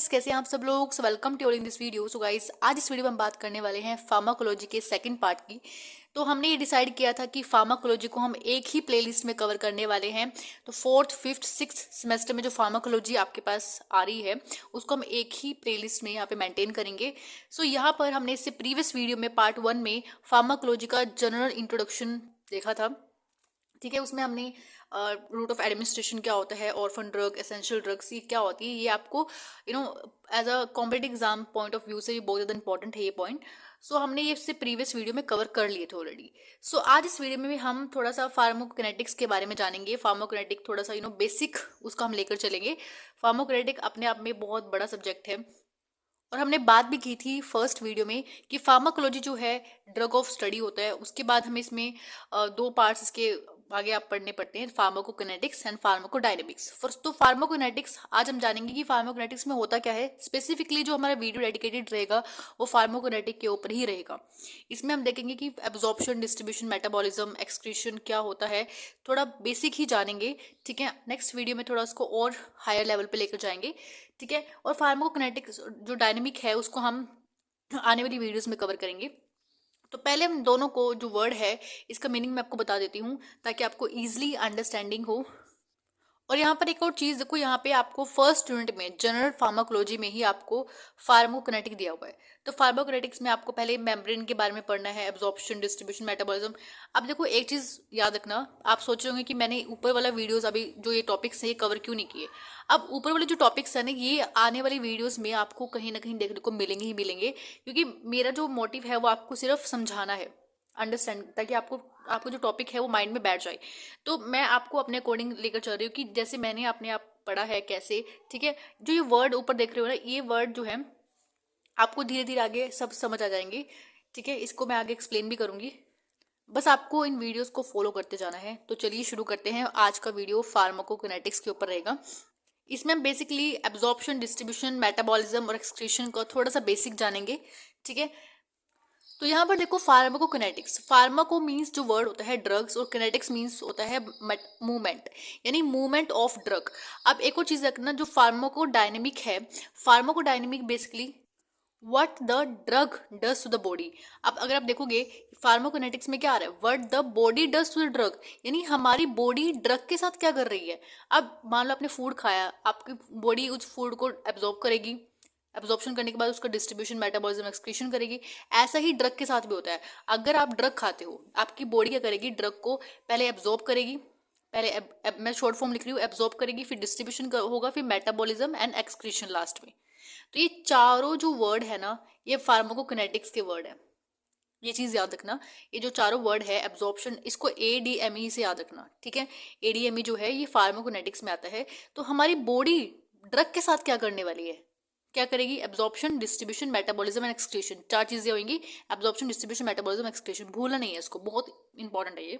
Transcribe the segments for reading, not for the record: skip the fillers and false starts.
Friends, कैसे हैं आप सब लोग। So welcome to in this video. So guys, आज इस वीडियो में हम बात करने वाले हैं फार्माकोलॉजी के सेकंड पार्ट की। तो हमने ये डिसाइड किया था कि फार्माकोलॉजी को हम एक ही प्लेलिस्ट में कवर करने वाले हैं। तो फोर्थ, फिफ्थ, सिक्स्थ सेमेस्टर में जो फार्माकोलॉजी आपके पास आ रही है उसको हम एक ही प्लेलिस्ट में यहाँ पे मेंटेन करेंगे। सो यहाँ पर हमने इससे प्रीवियस वीडियो में पार्ट 1 में फार्माकोलॉजी का जनरल इंट्रोडक्शन देखा था। ठीक है, उसमें हमने रूट ऑफ एडमिनिस्ट्रेशन क्या होता है, ऑर्फन ड्रग, एसेंशियल ड्रग्स ये क्या होती है, ये आपको as a competitive exam point of view से ये बहुत ज़्यादा इंपॉर्टेंट है ये पॉइंट। सो हमने ये इससे प्रीवियस वीडियो में कवर कर लिए थे ऑलरेडी। सो आज इस वीडियो में भी हम थोड़ा सा फार्माकोकिनेटिक्स के बारे में जानेंगे। फार्माकोकिनेटिक थोड़ा सा बेसिक उसका हम लेकर चलेंगे। फार्माकोकिनेटिक अपने आप में बहुत बड़ा सब्जेक्ट है और हमने बात भी की थी फर्स्ट वीडियो में कि फार्माकोलॉजी जो है ड्रग ऑफ स्टडी होता है। उसके बाद हमें इसमें दो पार्ट्स इसके आगे आप पढ़ने पड़ते हैं, फार्माकोकिनेटिक्स एंड फार्माकोडायनेमिक्स। फर्स्ट तो फार्माकोकिनेटिक्स आज हम जानेंगे कि फार्माकोकिनेटिक्स में होता क्या है। स्पेसिफिकली जो हमारा वीडियो डेडिकेटेड रहेगा वो फार्माकोकिनेटिक के ऊपर ही रहेगा। इसमें हम देखेंगे कि एब्जॉर्प्शन, डिस्ट्रीब्यूशन, मेटाबॉलिज्म, एक्सक्रीशन क्या होता है, थोड़ा बेसिक ही जानेंगे। ठीक है, नेक्स्ट वीडियो में थोड़ा उसको और हायर लेवल पे लेकर जाएंगे। ठीक है, और फार्माकोकिनेटिक्स जो डायनेमिक है उसको हम आने वाली वीडियोस में कवर करेंगे। तो पहले हम दोनों को जो वर्ड है इसका मीनिंग मैं आपको बता देती हूँ ताकि आपको इजीली अंडरस्टैंडिंग हो। और यहाँ पर एक और चीज देखो, यहाँ पे आपको फर्स्ट यूनिट में जनरल फार्माकोलॉजी में ही आपको फार्माकोकिनेटिक दिया हुआ है। तो फार्माकोकिनेटिक्स में आपको पहले मेम्ब्रेन के बारे में पढ़ना है, एब्जॉर्प्शन, डिस्ट्रीब्यूशन, मेटाबॉलिज्म। अब देखो एक चीज याद रखना, आप सोच रहे होंगे कि मैंने ऊपर वाला वीडियोस अभी जो ये टॉपिक्स है ये कवर क्यों नहीं किए। अब ऊपर वाले जो टॉपिक्स है ना ये आने वाली वीडियोस में आपको कहीं ना कहीं देखने को मिलेंगे ही मिलेंगे, क्योंकि मेरा जो मोटिव है वो आपको सिर्फ समझाना है, अंडरस्टैंड, ताकि आपको जो टॉपिक है वो माइंड में बैठ जाए। तो मैं आपको अपने अकॉर्डिंग लेकर चल रही हूँ कि जैसे मैंने अपने आप पढ़ा है कैसे। ठीक है, जो ये वर्ड ऊपर देख रहे हो ना, ये वर्ड जो है आपको धीरे धीरे आगे सब समझ आ जाएंगे। ठीक है, इसको मैं आगे एक्सप्लेन भी करूंगी, बस आपको इन वीडियोस को फॉलो करते जाना है। तो चलिए शुरू करते हैं। आज का वीडियो फार्माकोकिनेटिक्स के ऊपर रहेगा। इसमें हम बेसिकली एब्जॉर्प्शन, डिस्ट्रीब्यूशन, मेटाबॉलिज्म और एक्सक्रीशन का थोड़ा सा बेसिक जानेंगे। ठीक है, तो यहाँ पर देखो फार्माकोकिनेटिक्स, फार्माको मीन्स जो वर्ड होता है ड्रग्स, और किनेटिक्स मीन्स होता है मूवमेंट, यानी मूवमेंट ऑफ ड्रग। अब एक और चीज रखना, जो फार्माकोडायनेमिक है, pharmacodynamic basically what the drug does to the body. अब अगर आप देखोगे फार्माकोकिनेटिक्स में क्या आ रहा है, what the body does to the drug, यानी हमारी बॉडी ड्रग के साथ क्या कर रही है। अब मान लो आपने फूड खाया, आपकी बॉडी उस फूड को एब्जॉर्ब करेगी, एब्जॉर्प्शन करने के बाद उसका डिस्ट्रीब्यूशन, मेटाबॉलिज्म, एक्सक्रीशन करेगी। ऐसा ही ड्रग के साथ भी होता है। अगर आप ड्रग खाते हो, आपकी बॉडी क्या करेगी, ड्रग को पहले एब्जॉर्ब करेगी, पहले मैं शॉर्ट फॉर्म लिख रही हूँ, एब्जॉर्ब करेगी, फिर डिस्ट्रीब्यूशन होगा, फिर मेटाबॉलिज्म एंड एक्सक्रीशन लास्ट में। तो ये चारों जो वर्ड है ना, ये फार्माकोकिनेटिक्स के वर्ड है। ये चीज याद रखना, ये जो चारों वर्ड है, एब्जॉर्प्शन, इसको ADME से याद रखना। ठीक है, ADME जो है ये फार्माकोकिनेटिक्स में आता है। तो हमारी बॉडी ड्रग के साथ क्या करने वाली है, क्या करेगी, absorption, distribution, metabolism and excretion, चार चीजें होंगी, एब्जॉर्प्शन, डिस्ट्रीब्यूशन, मेटाबॉलिज्म, एक्सक्रीशन, भूलना नहीं है इसको, बहुत इंपॉर्टेंट है ये।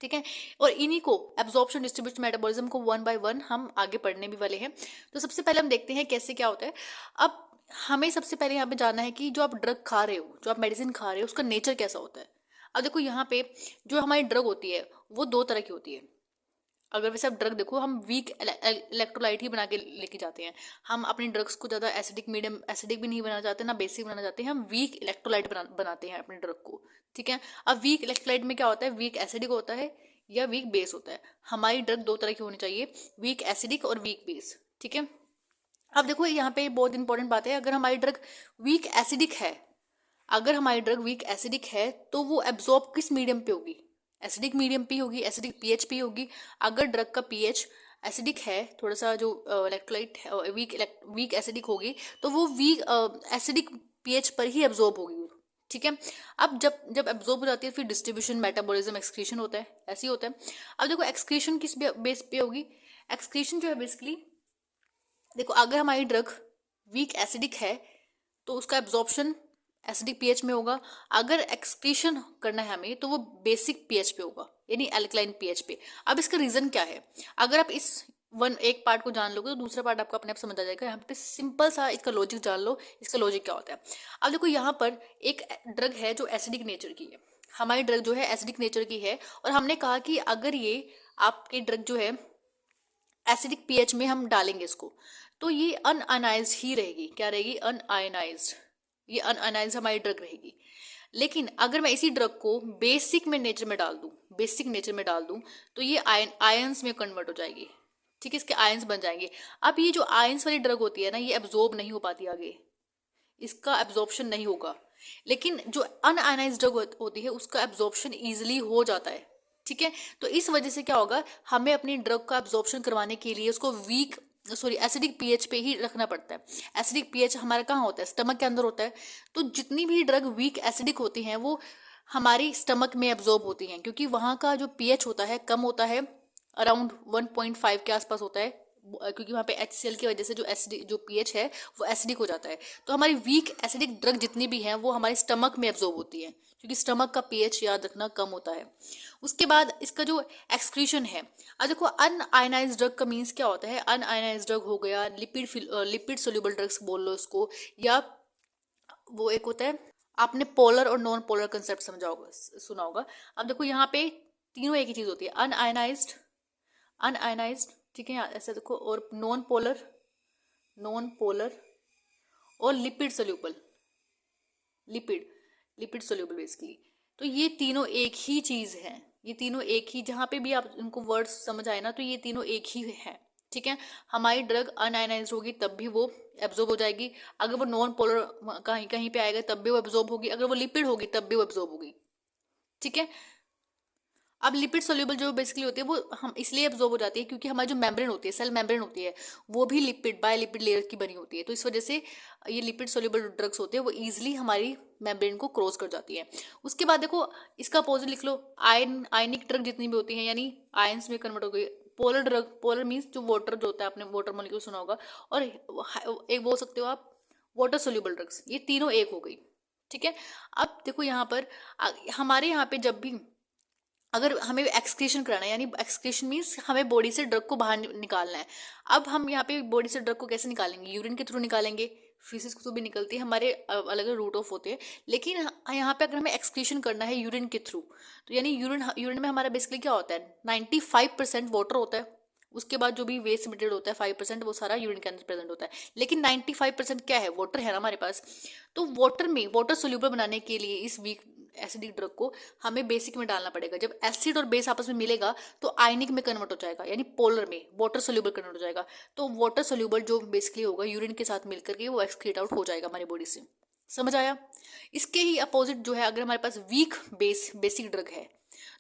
ठीक है, और इन्हीं को एब्जॉर्प्शन, डिस्ट्रीब्यूशन, मेटाबॉलिज्म को वन बाय वन हम आगे पढ़ने भी वाले हैं। तो सबसे पहले हम देखते हैं कैसे क्या होता है। अब हमें सबसे पहले यहाँ पे जानना है कि जो आप ड्रग खा रहे हो, जो आप मेडिसिन खा रहे हो, उसका नेचर कैसा होता है। अब देखो यहाँ पे जो हमारी ड्रग होती है वो दो तरह की होती है। अगर वैसे आप ड्रग देखो, हम वीक इलेक्ट्रोलाइट ही बना के लेके जाते हैं। हम अपनी ड्रग्स को ज़्यादा एसिडिक, मीडियम एसिडिक भी नहीं बनाना चाहते, ना बेसिक बनाना चाहते हैं, हम वीक इलेक्ट्रोलाइट बनाते हैं अपनी ड्रग को। ठीक है, अब वीक इलेक्ट्रोलाइट में क्या होता है, वीक एसिडिक होता है या वीक बेस होता है। हमारी ड्रग दो तरह की होनी चाहिए, वीक एसिडिक और वीक बेस। ठीक है, अब देखो यहाँ पे बहुत इंपॉर्टेंट बात है, अगर हमारी ड्रग वीक एसिडिक है, अगर हमारी ड्रग वीक एसिडिक है तो वो एब्जॉर्ब किस मीडियम पे होगी, एसिडिक मीडियम पे होगी, एसिडिक पीएच पे होगी। अगर ड्रग का पीएच एसिडिक है, थोड़ा सा जो इलेक्ट्रोलाइट वीक एसिडिक होगी, तो वो वीक एसिडिक पीएच पर ही एब्जॉर्ब होगी। ठीक है, अब जब जब एब्जॉर्ब हो जाती है फिर डिस्ट्रीब्यूशन, मेटाबॉलिज्म, एक्सक्रीशन होता है, ऐसे ही होता है। अब देखो एक्सक्रीशन किस बेस पे होगी, एक्सक्रीशन जो है बेसिकली देखो, अगर हमारी ड्रग वीक एसिडिक है तो उसका एब्जॉर्प्शन एसिडिक पीएच में होगा। अगर एक्सक्रीशन करना है हमें तो वो बेसिक पीएच पे होगा, यानी एल्कलाइन पीएच पे। अब इसका रीजन क्या है, अगर आप इस एक पार्ट को जान लोगे तो दूसरा पार्ट आपको अपने आप समझ आ जाएगा। यहाँ पे सिंपल सा इसका लॉजिक जान लो, इसका लॉजिक क्या होता है। अब देखो यहाँ पर एक ड्रग है जो एसिडिक नेचर की है, हमारी ड्रग जो है एसिडिक नेचर की है, और हमने कहा कि अगर ये आपकी ड्रग जो है एसिडिक पीएच में हम डालेंगे इसको, तो ये अनआयनाइज्ड ही रहेगी। क्या रहेगी? अनआयनाइज्ड। ये अनआयनाइज्ड हमारी ड्रग रहेगी। लेकिन अगर मैं इसी ड्रग को बेसिक नेचर में डाल दूं, बेसिक नेचर में डाल दूं, तो ये आयंस में कन्वर्ट हो जाएगी। ठीक है, इसके आयंस बन जाएंगे। अब ये जो आयंस वाली ड्रग होती है ना, ये एब्जॉर्ब नहीं हो पाती आगे, इसका एब्जॉर्प्शन नहीं होगा। लेकिन जो अनआयनाइज्ड ड्रग होती है उसका एब्जॉर्प्शन इजिली हो जाता है। ठीक है, तो इस वजह से क्या होगा, हमें अपनी ड्रग का एब्जॉर्प्शन करवाने के लिए उसको एसिडिक पीएच पे ही रखना पड़ता है। एसिडिक पीएच हमारा कहाँ होता है? स्टमक के अंदर होता है। तो जितनी भी ड्रग वीक एसिडिक होती हैं वो हमारी स्टमक में एब्जॉर्ब होती हैं, क्योंकि वहाँ का जो पीएच होता है कम होता है, अराउंड 1.5 के आसपास होता है, क्योंकि वहाँ पे HCl की वजह से जो पीएच है वो एसिडिक हो जाता है। तो हमारी वीक एसिडिक ड्रग जितनी भी हैं वो हमारे स्टमक में एब्जॉर्ब होती है, क्योंकि स्टमक का पीएच याद रखना कम होता है। उसके बाद इसका जो एक्सक्रीशन है, अब देखो अनआयनाइज्ड ड्रग का मीन्स क्या होता है? अनआयनाइज्ड ड्रग हो गया, लिपिड सोल्यूबल ड्रग्स बोल लो उसको, या वो एक होता है, आपने पोलर और नॉन पोलर कंसेप्ट सुना होगा। अब देखो यहाँ पे तीनों एक ही चीज होती है, अनआयनाइज्ड, ठीक है, ऐसे देखो, और नॉन पोलर और lipid soluble, lipid soluble basically. तो ये तीनों एक ही चीज है, ये तीनों एक ही, जहां पे भी आप इनको वर्ड्स समझ आए ना, तो ये तीनों एक ही है। ठीक है, हमारी ड्रग अनआयनाइज्ड होगी तब भी वो एब्जॉर्ब हो जाएगी, अगर वो नॉन पोलर कहीं कहीं पे आएगा तब भी वो एब्जॉर्ब होगी, अगर वो लिपिड होगी तब भी वो एब्जॉर्ब होगी। ठीक है, अब लिपिड सोल्यूबल जो बेसिकली होती है वो हम इसलिए एब्जॉर्ब हो जाती है क्योंकि हमारी जो मेम्ब्रेन होती है, सेल मेम्ब्रेन होती है, वो भी बायोलिपिड लेयर की बनी होती है। तो इस वजह से ये लिपिड सोल्यूबल ड्रग्स होते हैं वो इजिली हमारी मेम्ब्रेन को क्रॉस कर जाती है। उसके बाद देखो इसका अपोजिट लिख लो, आयनिक ड्रग जितनी भी होती है, यानी आयंस में कन्वर्ट हो गई। पोलर ड्रग, पोलर मीन्स जो वाटर जो होता है, आपने वाटर मॉलिक्यूल सुना होगा, और एक बोल सकते हो आप वाटर सोल्यूबल ड्रग्स, ये तीनों एक हो गई। ठीक है, अब देखो यहाँ पर हमारे यहाँ पे जब भी अगर हमें एक्सक्रीशन कराना है, यानी एक्सक्रीशन मीन्स हमें बॉडी से ड्रग को बाहर निकालना है। अब हम यहाँ पे बॉडी से ड्रग को कैसे निकालेंगे? यूरिन के थ्रू निकालेंगे, फीसिस को तो भी निकलती है, हमारे अलग अलग रूट ऑफ होते हैं। लेकिन यहाँ पे अगर हमें एक्सक्रीशन करना है यूरिन के थ्रू, तो यानी यूरिन में हमारा बेसिकली क्या होता है, 95% वाटर होता है। उसके बाद जो भी वेस्ट मटेरियल होता है 5% वो सारा यूरिन के अंदर प्रेजेंट होता है। लेकिन 95% क्या है? वाटर है ना हमारे पास। तो वाटर सोल्यूबल बनाने के लिए इस वीक एसिडिक ड्रग को हमें बेसिक में डालना पड़ेगा। जब एसिड और बेस आपस में मिलेगा तो आयनिक में कन्वर्ट हो जाएगा, यानी पोलर में वाटर सोल्यूबल कन्वर्ट हो जाएगा। तो वाटर सोल्यूबल जो बेसिकली होगा यूरिन के साथ मिलकर के वो एक्सक्रीट आउट हो जाएगा हमारी बॉडी से। समझ आया? इसके ही अपोजिट जो है, अगर हमारे पास वीक बेसिक ड्रग है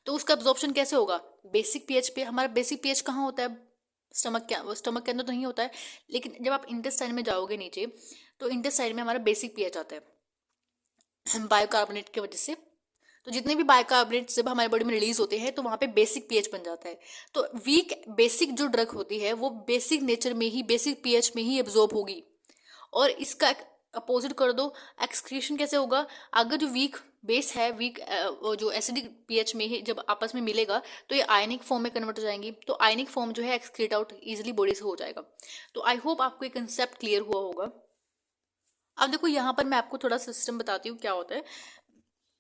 तो उसका एब्जॉर्प्शन कैसे होगा? बेसिक पीएच पे। हमारा बेसिक पीएच कहाँ होता है? स्टमक के अंदर तो नहीं होता है, लेकिन जब आप इंटेस्टाइन में जाओगे नीचे तो इंटेस्टाइन में हमारा बेसिक पीएच आता है बायोकार्बोनेट की वजह से। तो जितने भी बायोकार्बोनेट जब हमारे बॉडी में रिलीज होते हैं तो वहां पे बेसिक पीएच बन जाता है। तो वीक बेसिक जो ड्रग होती है वो बेसिक नेचर में ही, बेसिक पीएच में ही एब्जॉर्ब होगी। और इसका अपोजिट कर दो, एक्सक्रीशन कैसे होगा? अगर जो वीक बेस है, जो एसिडिक पीएच में ही जब आपस में मिलेगा तो ये आयनिक फॉर्म में कन्वर्ट हो जाएंगी। तो आयनिक फॉर्म जो है एक्सक्रीट आउट इजिली बॉडी से हो जाएगा। तो आई होप आपको ये कंसेप्ट क्लियर हुआ होगा। अब देखो यहाँ पर मैं आपको थोड़ा सिस्टम बताती हूँ क्या होता है।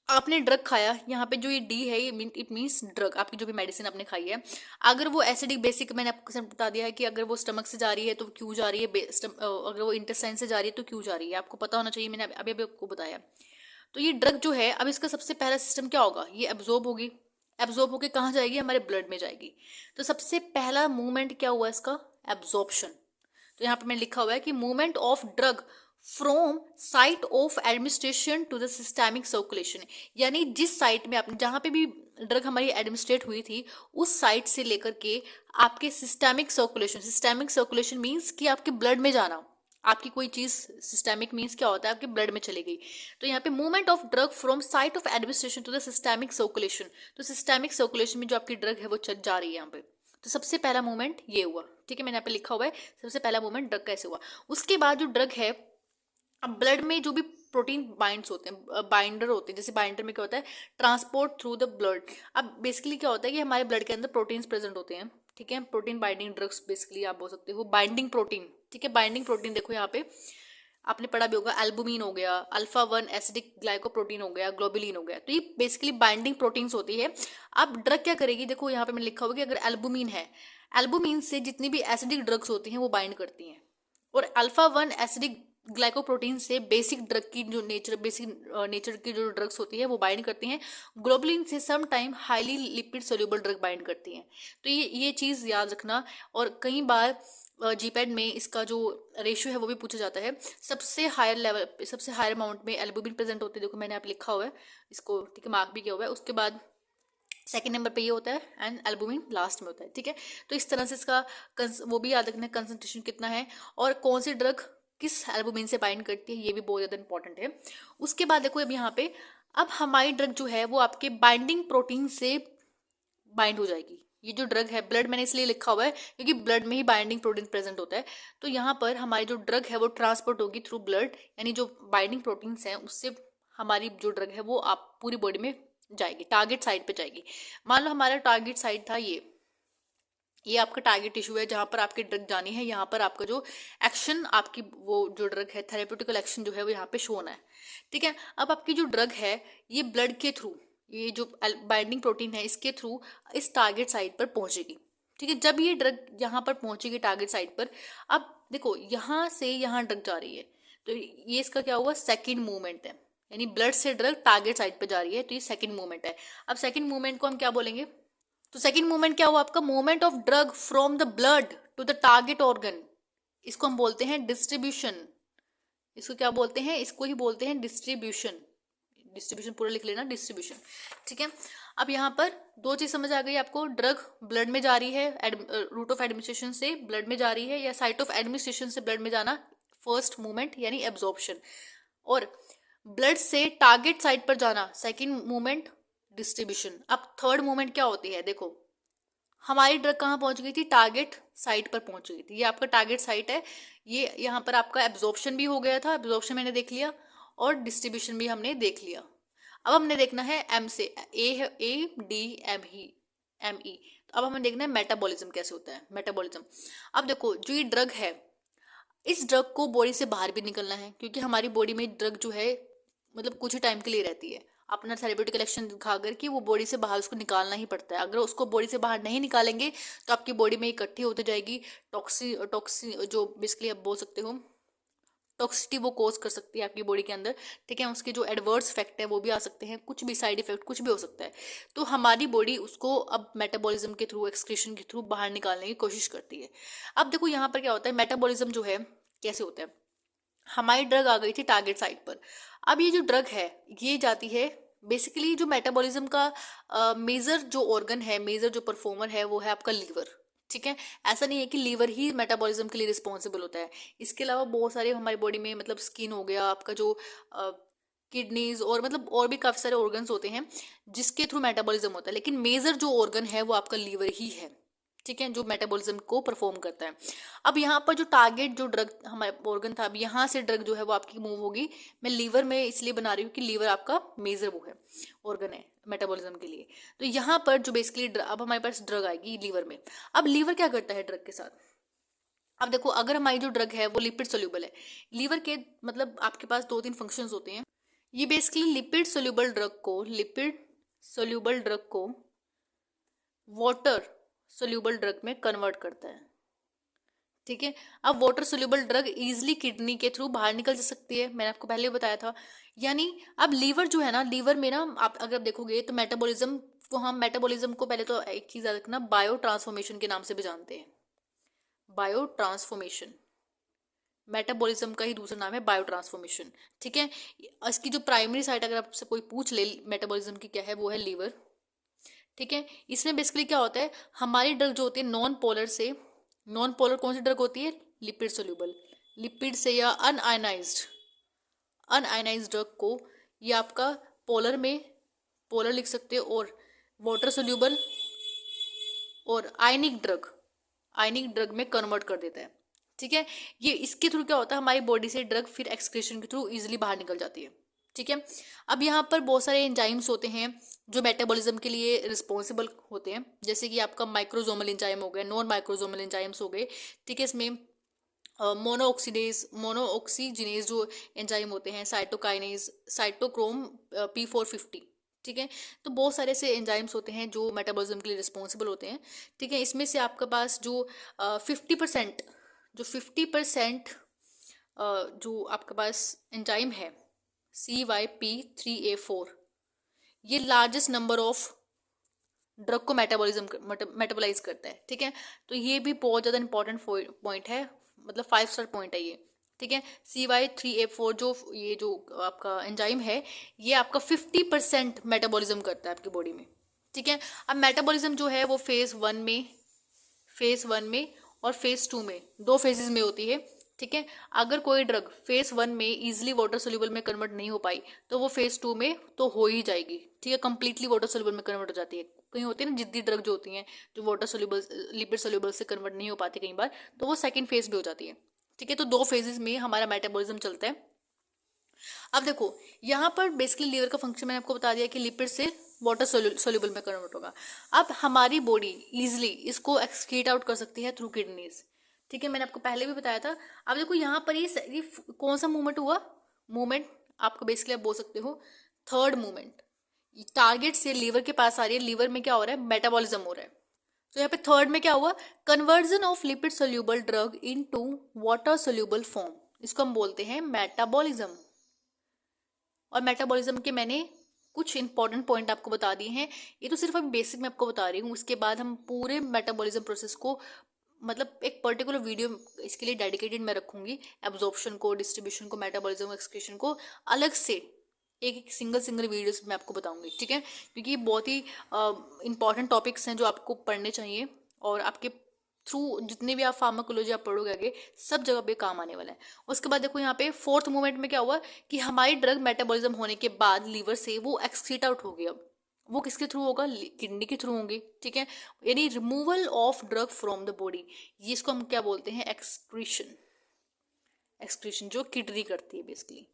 आपने ड्रग खाया, यहाँ पे जो ये डी है ये इट मीन्स ड्रग, आपकी जो भी मेडिसिन आपने खाई है, अगर वो एसिडिक बेसिक, मैंने आपको बता दिया है कि अगर वो स्टमक से जा रही है तो क्यों जा रही है, अगर वो इंटेस्टाइन से जा रही है तो क्यों जा रही है, आपको पता होना चाहिए, मैंने अभी अभी आपको बताया। तो ये ड्रग जो है, अब इसका सबसे पहला सिस्टम क्या होगा? ये एब्जॉर्ब होगी, एब्जॉर्ब होकर कहाँ जाएगी? हमारे ब्लड में जाएगी। तो सबसे पहला मूवमेंट क्या हुआ इसका? एब्जॉर्प्शन। तो यहाँ पे मैंने लिखा हुआ है कि movement of drug from site of administration to the systemic circulation, यानी जिस साइट में आपने, जहां पे भी ड्रग हमारी एडमिनिस्ट्रेट हुई थी उस साइट से लेकर के आपके सिस्टेमिक सर्कुलेशन मीन्स कि आपके ब्लड में जाना। आपकी कोई चीज सिस्टेमिक मीन्स क्या होता है? आपके ब्लड में चली गई। तो यहाँ पे movement of drug from site of administration to the systemic circulation, तो सिस्टेमिक सर्कुलेशन में जो आपकी ड्रग है वो चल जा रही है यहाँ पे। तो सबसे पहला मूवमेंट ये हुआ। ठीक है, मैंने यहाँ पे लिखा हुआ है सबसे पहला मूवमेंट ड्रग कैसे हुआ। उसके बाद जो ड्रग है, अब ब्लड में जो भी प्रोटीन बाइंड्स होते हैं, बाइंडर होते हैं, जैसे बाइंडर में क्या होता है? Transport through the blood. अब बेसिकली क्या होता है कि हमारे ब्लड के अंदर प्रोटीन्स प्रेजेंट होते हैं। ठीक है, प्रोटीन बाइंडिंग ड्रग्स बेसिकली आप बोल सकते हो, बाइंडिंग प्रोटीन। ठीक है, बाइंडिंग प्रोटीन देखो यहाँ पे आपने पढ़ा भी होगा, एल्बुमिन हो गया, अल्फा 1 एसिडिक ग्लाइकोप्रोटीन हो गया, ग्लोबुलिन हो गया। तो ये बेसिकली बाइंडिंग प्रोटीन्स होती है। अब ड्रग क्या करेगी? देखो यहाँ पे मैंने लिखा होगा कि अगर एल्बुमिन है, एल्बुमिन से जितनी भी एसिडिक ड्रग्स होती हैं वो बाइंड करती हैं, और अल्फा 1 एसिडिक ग्लाइकोप्रोटीन से बेसिक ड्रग की जो बेसिक नेचर की जो ड्रग्स होती है वो बाइंड करती हैं। ग्लोबुलिन से some time highly lipid soluble drug bind करती हैं। तो ये चीज़ याद रखना। और कई बार जीपैड में इसका जो रेशियो है वो भी पूछा जाता है। सबसे हायर लेवल, सबसे हायर अमाउंट में एल्बुमिन प्रेजेंट होते हैं, देखो मैंने आप लिखा हुआ है इसको, ठीक है, मार्क भी किया हुआ है। उसके बाद सेकेंड नंबर पे ये होता है एंड एल्बुमिन लास्ट में होता है, ठीक है। तो इस तरह से इसका वो भी याद रखना है कंसंट्रेशन कितना है और कौन सी ड्रग किस एल्बुमिन से बाइंड करती है, ये भी बहुत ज़्यादा इंपॉर्टेंट है। उसके बाद देखो अब यहाँ पे, अब हमारी ड्रग जो है वो आपके बाइंडिंग प्रोटीन से बाइंड हो जाएगी। ये जो ड्रग है, ब्लड मैंने इसलिए लिखा हुआ है क्योंकि ब्लड में ही बाइंडिंग प्रोटीन प्रेजेंट होता है। तो यहाँ पर हमारी जो ड्रग है वो ट्रांसपोर्ट होगी थ्रू ब्लड, यानी जो बाइंडिंग प्रोटीन्स हैं उससे हमारी जो ड्रग है वो आप पूरी बॉडी में जाएगी, टारगेट साइट पे जाएगी। मान लो हमारा टारगेट साइट था ये आपका टारगेट टिश्यू है जहां पर आपकी ड्रग जानी है। यहाँ पर आपका जो एक्शन, आपकी वो जो ड्रग है, थेरेप्यूटिकल एक्शन जो है वो यहाँ पे शो होना है, ठीक है। अब आपकी जो ड्रग है ये ब्लड के थ्रू, ये जो बाइंडिंग प्रोटीन है इसके थ्रू इस टारगेट साइट पर पहुंचेगी, ठीक है। जब ये ड्रग यहाँ पर पहुंचेगी टारगेट साइट पर, अब देखो यहाँ से यहाँ ड्रग जा रही है, तो ये इसका क्या हुआ, सेकेंड मूवमेंट है, यानी ब्लड से ड्रग टारगेट साइट पर जा रही है, तो ये सेकेंड मूवमेंट है। अब सेकेंड मूवमेंट को हम क्या बोलेंगे, तो सेकेंड मूवमेंट क्या हुआ आपका, movement of drug from the blood to the target organ. इसको हम बोलते हैं डिस्ट्रीब्यूशन। इसको क्या बोलते हैं, इसको ही बोलते हैं डिस्ट्रीब्यूशन। डिस्ट्रीब्यूशन पूरा लिख लेना, डिस्ट्रीब्यूशन, ठीक है। अब यहाँ पर दो चीज समझ आ गई आपको, ड्रग ब्लड में जा रही है, रूट ऑफ एडमिनिस्ट्रेशन से ब्लड में जा रही है, या साइट ऑफ एडमिनिस्ट्रेशन से ब्लड में जाना, फर्स्ट मूवमेंट यानी एब्जॉर्प्शन, और ब्लड से टारगेट साइट पर जाना, सेकेंड मूवमेंट डिस्ट्रीब्यूशन। अब थर्ड मूवमेंट क्या होती है, देखो हमारी ड्रग कहाँ पहुंच गई थी, टारगेट साइट पर पहुंच गई थी, ये आपका टारगेट साइट है। ये यहाँ पर आपका एब्जॉर्प्शन भी हो गया था, एब्जॉर्प्शन मैंने देख लिया, और डिस्ट्रीब्यूशन भी हमने देख लिया। अब हमने देखना है एम से, ए डी एम ही एम ई। तो अब हमें देखना है मेटाबॉलिज्म कैसे होता है, मेटाबॉलिज्म। अब देखो जो ये ड्रग है, इस ड्रग को बॉडी से बाहर भी निकलना है, क्योंकि हमारी बॉडी में ड्रग जो है मतलब कुछ ही टाइम के लिए रहती है, अपना थेरेप्यूटिक एक्शन दिखाकर कि वो बॉडी से बाहर उसको निकालना ही पड़ता है। अगर उसको बॉडी से बाहर नहीं निकालेंगे तो आपकी बॉडी में इकट्ठी होती जाएगी टॉक्सी जो बेसिकली आप बोल सकते हो टॉक्सिटी, वो कोज कर सकती है आपकी बॉडी के अंदर, ठीक है। उसके जो एडवर्स इफेक्ट है वो भी आ सकते हैं, कुछ भी साइड इफेक्ट कुछ भी हो सकता है। तो हमारी बॉडी उसको अब मेटाबॉलिज्म के थ्रू, एक्सक्रीशन के थ्रू बाहर निकालने की कोशिश करती है। अब देखो यहाँ पर क्या होता है, मेटाबॉलिज्म जो है कैसे होता है, हमारी ड्रग आ गई थी टारगेट साइट पर। अब ये जो ड्रग है ये जाती है, बेसिकली जो मेटाबॉलिज्म का मेजर जो ऑर्गन है, मेजर जो परफॉर्मर है वो है आपका लीवर, ठीक है। ऐसा नहीं है कि लीवर ही मेटाबॉलिज्म के लिए रिस्पॉन्सिबल होता है, इसके अलावा बहुत सारे हमारी बॉडी में, मतलब स्किन हो गया आपका, जो किडनीज और मतलब और भी काफी सारे ऑर्गन्स होते हैं जिसके थ्रू मेटाबॉलिज्म होता है, लेकिन मेजर जो ऑर्गन है वो आपका लीवर ही है, ठीक है, जो मेटाबॉलिज्म को परफॉर्म करता है। अब यहाँ पर जो टारगेट जो ड्रग हमारे ऑर्गन था, अब यहाँ से ड्रग जो है वो आपकी मूव होगी। मैं लीवर में इसलिए बना रही हूँ कि लीवर आपका मेजर वो है, ऑर्गन है मेटाबॉलिज्म के लिए। तो यहाँ पर जो बेसिकली अब हमारे पास ड्रग आएगी लीवर में। अब लीवर क्या करता है ड्रग के साथ, अब देखो अगर हमारी जो ड्रग है वो लिपिड सोल्यूबल है, लीवर के मतलब आपके पास 2-3 फंक्शंस होते हैं। ये बेसिकली लिपिड सोल्यूबल ड्रग को वाटर सोल्यूबल ड्रग में कन्वर्ट करता है, ठीक है। अब water soluble drug easily kidney के थ्रू बाहर निकल जा सकती है, मैंने आपको पहले बताया था। यानी अब लीवर जो है ना, लीवर में ना आप अगर देखोगे तो मेटाबॉलिज्म को, हम मेटाबॉलिज्म को पहले तो एक चीज याद रखना, बायो ट्रांसफॉर्मेशन के नाम से भी जानते हैं। बायो ट्रांसफॉर्मेशन मेटाबॉलिज्म का ही दूसरा नाम है, बायो ट्रांसफॉर्मेशन, ठीक है। इसकी जो प्राइमरी साइट अगर आपसे कोई पूछ ले मेटाबॉलिज्म की क्या है, वो है लीवर, ठीक है। इसमें बेसिकली क्या होता है, हमारी ड्रग जो होती है नॉन पोलर कौन सी ड्रग होती है, लिपिड सोल्यूबल, लिपिड से या अनआयनाइज्ड ड्रग को ये आपका पोलर लिख सकते हो, और वाटर सोल्यूबल और आयनिक ड्रग में कन्वर्ट कर देता है, ठीक है। ये इसके थ्रू क्या होता है, हमारी बॉडी से ड्रग फिर एक्सक्रीशन के थ्रू इजिली बाहर निकल जाती है, ठीक है। अब यहाँ पर बहुत सारे एंजाइम्स होते हैं जो मेटाबॉलिज्म के लिए रिस्पॉन्सिबल होते हैं, जैसे कि आपका माइक्रोजोमल एंजाइम हो गए, नॉन माइक्रोजोमल एंजाइम्स हो गए, ठीक है। इसमें मोनोऑक्सीजिनेज जो एंजाइम होते हैं, साइटोकाइनेज, साइटोक्रोम P450, ठीक है। तो बहुत सारे ऐसे एंजाइम्स होते हैं जो मेटाबॉलिज्म के लिए रिस्पॉन्सिबल होते हैं। ठीक है, इसमें से आपके पास जो 50% जो 50% जो आपके पास एंजाइम है CYP3A4, ये लार्जेस्ट नंबर ऑफ ड्रग को मेटाबोलाइज करता है। ठीक है, तो ये भी बहुत ज़्यादा इंपॉर्टेंट पॉइंट है, मतलब 5 स्टार पॉइंट है ये। ठीक है, CY3A4 जो ये जो आपका एंजाइम है, ये आपका 50% मेटाबॉलिज्म करता है आपकी बॉडी में। ठीक है, अब मेटाबॉलिज्म जो है वो फेज 1 में और फेज 2 में, 2 फेजेस में होती है। ठीक है, अगर कोई ड्रग फेज 1 में इजिली वाटर सोल्यूबल में कन्वर्ट नहीं हो पाई तो वो फेज 2 में तो हो ही जाएगी। ठीक है, कंप्लीटली वाटर सोल्यूबल में कन्वर्ट हो जाती है। कहीं होती है ना जिद्दी ड्रग जो होती हैं, जो वाटर सोल्यूबल लिपिड सोल्यूबल से कन्वर्ट नहीं हो पाती कई बार, तो वो सेकंड फेज में हो जाती है। ठीक है, तो 2 फेजेस में हमारा मेटाबॉलिज्म चलता है। अब देखो, यहाँ पर बेसिकली लीवर का फंक्शन मैंने आपको बता दिया कि लिपिड से वाटर सोल्यूबल में कन्वर्ट होगा। अब हमारी बॉडी इजिली इसको एक्सक्रीट आउट कर सकती है थ्रू किडनीज। ठीक है, मैंने आपको पहले भी बताया था। अब देखो यहाँ पर ये कौन सा मूवमेंट हुआ, मूवमेंट आपको बेसिकली आप बोल सकते हो थर्ड मूवमेंट। टारगेट से लीवर के पास आ रही है, लीवर में क्या हो रहा है, मेटाबॉलिज्म हो रहा है। तो यहाँ पे थर्ड में क्या हुआ, conversion of lipid soluble drug into water soluble form, इसको हम बोलते हैं मेटाबॉलिज्म। और मेटाबॉलिज्म के मैंने कुछ इंपॉर्टेंट पॉइंट आपको बता दिए हैं। ये तो सिर्फ अभी बेसिक में आपको बता रही हूँ, उसके बाद हम पूरे मेटाबॉलिज्म प्रोसेस को, मतलब एक पर्टिकुलर वीडियो इसके लिए डेडिकेटेड मैं रखूंगी। एब्जॉर्प्शन को, डिस्ट्रीब्यूशन को, मेटाबॉलिज्म, एक्सक्रीशन को अलग से एक एक सिंगल वीडियोस में आपको बताऊंगी। ठीक है, क्योंकि ये बहुत ही इंपॉर्टेंट टॉपिक्स हैं जो आपको पढ़ने चाहिए, और आपके थ्रू जितने भी आप फार्माकोलॉजी आप पढ़ोगे आगे सब जगह पे काम आने वाला है। उसके बाद देखो यहाँ पे फोर्थ मूवमेंट में क्या हुआ कि हमारी ड्रग मेटाबॉलिज्म होने के बाद लीवर से वो एक्सक्रीट आउट हो गया। वो किसके थ्रू होगा, किडनी के थ्रू होंगे। ठीक है, यानी removal of drug from the body, ये इसको हम क्या बोलते हैं, एक्सक्रीशन। एक्सक्रीशन जो किडनी करती है बेसिकली।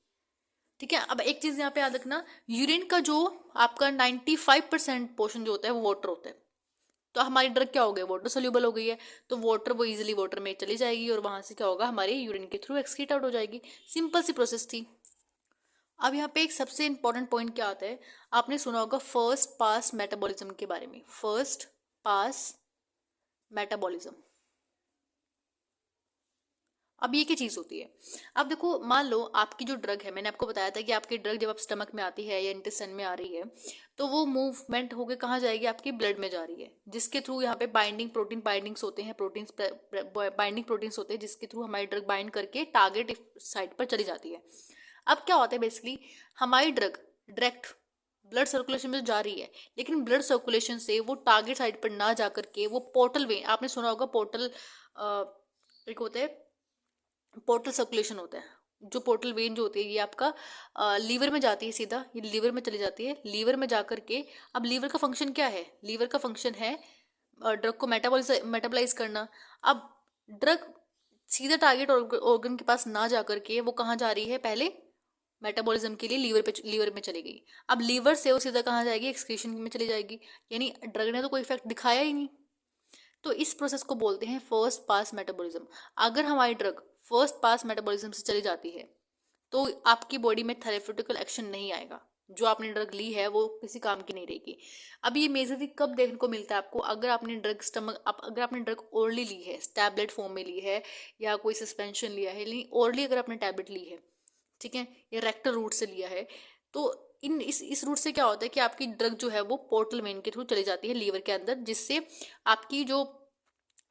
ठीक है, अब एक चीज यहाँ पे याद रखना, यूरिन का जो आपका 95% पोर्शन जो होता है वो वाटर होता है। तो हमारी ड्रग क्या हो गई, वाटर सोल्यूबल हो गई है, तो वाटर वो इजिली वाटर में चली जाएगी और वहां से क्या होगा, हमारे यूरिन के थ्रू एक्सक्रीट आउट हो जाएगी। सिंपल सी प्रोसेस थी। अब यहाँ पे एक सबसे इंपॉर्टेंट पॉइंट क्या आता है, आपने सुना होगा फर्स्ट पास मेटाबॉलिज्म के बारे में। फर्स्ट पास मेटाबॉलिज्म, अब ये क्या चीज होती है। अब देखो, मान लो आपकी जो ड्रग है, मैंने आपको बताया था कि आपकी ड्रग जब आप स्टमक में आती है या इंटेस्टाइन में आ रही है, तो वो मूवमेंट होकर कहाँ जाएगी, आपकी ब्लड में जा रही है, जिसके थ्रू यहाँ पे बाइंडिंग प्रोटीन बाइंडिंग्स होते हैं, बाइंडिंग प्रोटीन्स होते हैं, जिसके थ्रू हमारी ड्रग बाइंड करके टारगेट साइट पर चली जाती है। अब क्या होता है, बेसिकली हमारी ड्रग डायरेक्ट ब्लड सर्कुलेशन में जा रही है, लेकिन ब्लड सर्कुलेशन से वो टारगेट साइट पर ना जा करके वो पोर्टल वेन, आपने सुना होगा पोर्टल एक होता है, पोर्टल सर्कुलेशन होता है, जो पोर्टल वेन जो होती है ये आपका लीवर में जाती है, सीधा ये लीवर में चली जाती है। लीवर में जा करके, अब लीवर का फंक्शन क्या है, लीवर का फंक्शन है ड्रग को मेटाबॉलाइज करना। अब ड्रग सीधा टारगेट ऑर्गन के पास ना जा करके वो कहाँ जा रही है, पहले मेटाबॉलिज्म के लिए लीवर में चली गई। अब लीवर से वो सीधा कहाँ जाएगी, एक्सक्रीशन में चली जाएगी, यानी ड्रग ने तो कोई इफेक्ट दिखाया ही नहीं। तो इस प्रोसेस को बोलते हैं फर्स्ट पास मेटाबॉलिज्म। अगर हमारी ड्रग फर्स्ट पास मेटाबॉलिज्म से चली जाती है तो आपकी बॉडी में थेरेप्यूटिकल एक्शन नहीं आएगा, जो आपने ड्रग ली है वो किसी काम की नहीं रहेगी। अब ये मेजरली कब देखने को मिलता है आपको, अगर आपने ड्रग ओरली ली है, टैबलेट फॉर्म में ली है, या कोई सस्पेंशन लिया है, लेकिन ओरली अगर आपने टैबलेट ली है, ठीक है, या रेक्टल रूट से लिया है, तो इस रूट से क्या होता है कि आपकी ड्रग जो है वो पोर्टल वेन के थ्रू चली जाती है लीवर के अंदर, जिससे आपकी जो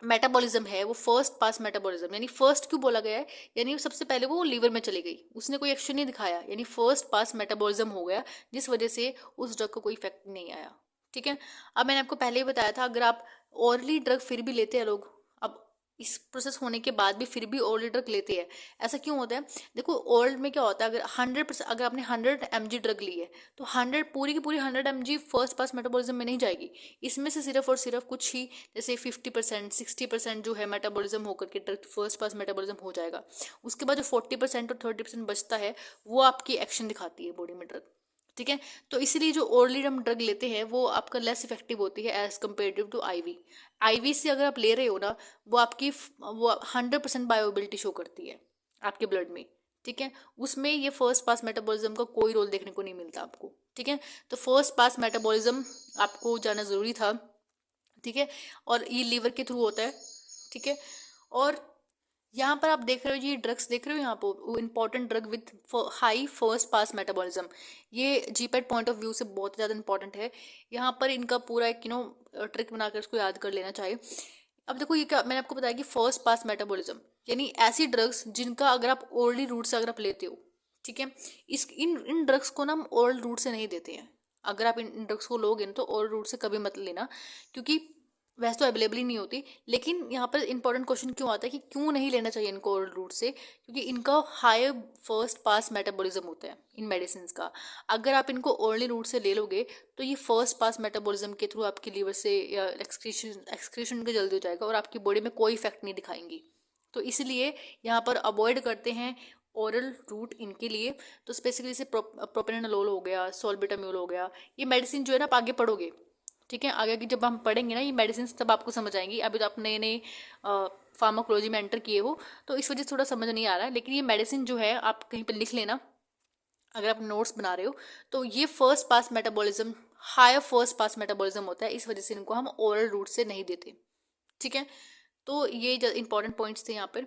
मेटाबॉलिज्म है वो फर्स्ट पास मेटाबॉलिज्म, यानी फर्स्ट क्यों बोला गया है, यानी सबसे पहले वो लीवर में चली गई, उसने कोई एक्शन नहीं दिखाया, यानी फर्स्ट पास मेटाबॉलिज्म हो गया, जिस वजह से उस ड्रग को कोई इफेक्ट नहीं आया। ठीक है, अब मैंने आपको पहले ही बताया था, अगर आप ओरली ड्रग फिर भी लेते हैं लोग, अब इस प्रोसेस होने के बाद भी फिर भी ओरली ड्रग लेते हैं, ऐसा क्यों होता है, देखो ओरल में क्या होता है, अगर 100% अगर आपने 100 mg ड्रग ली है तो 100 पूरी की पूरी 100 mg फर्स्ट पास मेटाबॉलिज्म में नहीं जाएगी, इसमें से सिर्फ और सिर्फ कुछ ही, जैसे 50% 60% जो है मेटाबॉलिज्म होकर के ड्रग फर्स्ट पास मेटाबॉलिज्म हो जाएगा। उसके बाद जो 40% और 30% बचता है वो आपकी एक्शन दिखाती है बॉडी में ड्रग। ठीक है, तो इसीलिए जो ओरली हम ड्रग लेते हैं वो आपका लेस इफेक्टिव होती है as comparative to IV. IV से अगर आप ले रहे हो ना, वो 100% बायोबिलिटी शो करती है आपके ब्लड में। ठीक है, उसमें ये फर्स्ट पास मेटाबॉलिज्म का कोई रोल देखने को नहीं मिलता आपको। ठीक है, तो फर्स्ट पास मेटाबॉलिज्म आपको जाना जरूरी था। ठीक है, और ये लीवर के थ्रू होता है। ठीक है, और यहाँ पर आप देख रहे हो, ये ड्रग्स देख रहे हो यहाँ पर, important drug with high first pass metabolism, ये जीपैट पॉइंट ऑफ व्यू से बहुत ज़्यादा इंपॉर्टेंट है। यहाँ पर इनका पूरा एक ट्रिक बनाकर इसको याद कर लेना चाहिए। अब देखो, ये क्या मैंने आपको बताया कि फर्स्ट पास मेटाबॉलिज्म यानी ऐसी ड्रग्स जिनका अगर आप ओरली रूट से अगर आप लेते हो, ठीक है, इस इन इन ड्रग्स को ना हम ओरल रूट से नहीं देते हैं। अगर आप इन ड्रग्स को लोगे तो ओरल रूट से कभी मत लेना, क्योंकि वैसे तो अवेलेबल ही नहीं होती। लेकिन यहाँ पर इंपॉर्टेंट क्वेश्चन क्यों आता है कि क्यों नहीं लेना चाहिए इनको ओरल रूट से, क्योंकि इनका हाई फर्स्ट पास मेटाबॉलिज्म होता है इन मेडिसिन का। अगर आप इनको ओरली रूट से ले लोगे तो ये फर्स्ट पास मेटाबॉलिज्म के थ्रू आपकी लीवर से या एक्सक्रीशन के जल्दी हो जाएगा और आपकी बॉडी में कोई इफेक्ट नहीं दिखाएंगी। तो इसलिए यहाँ पर अवॉइड करते हैं ओरल रूट इनके लिए। तो स्पेसिफिकली जैसे प्रोपेनोलोल हो गया, सॉल्बिटाम्यूल हो गया, ये मेडिसिन जो है ना आप आगे पढ़ोगे। ठीक है, आगे की जब हम पढ़ेंगे ना ये मेडिसिन तब आपको समझ आएंगी। अभी तो आप नए नए फार्माकोलॉजी में एंटर किए हो तो इस वजह से थोड़ा समझ नहीं आ रहा है, लेकिन ये मेडिसिन जो है आप कहीं पर लिख लेना अगर आप नोट्स बना रहे हो। तो ये first pass metabolism, higher first pass metabolism होता है, इस वजह से इनको हम ओरल रूट से नहीं देते। ठीक है, तो ये इंपॉर्टेंट पॉइंट्स थे यहाँ पर।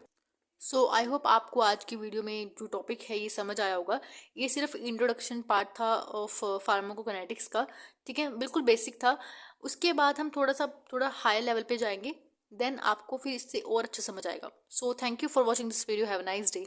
सो आई होप आपको आज की वीडियो में जो टॉपिक है ये समझ आया होगा। ये सिर्फ इंट्रोडक्शन पार्ट था ऑफ फार्माकोकाइनेटिक्स का। ठीक है, बिल्कुल बेसिक था। उसके बाद हम थोड़ा हाई लेवल पे जाएंगे, देन आपको फिर इससे और अच्छा समझ आएगा। So thank you for watching this video, have a nice day.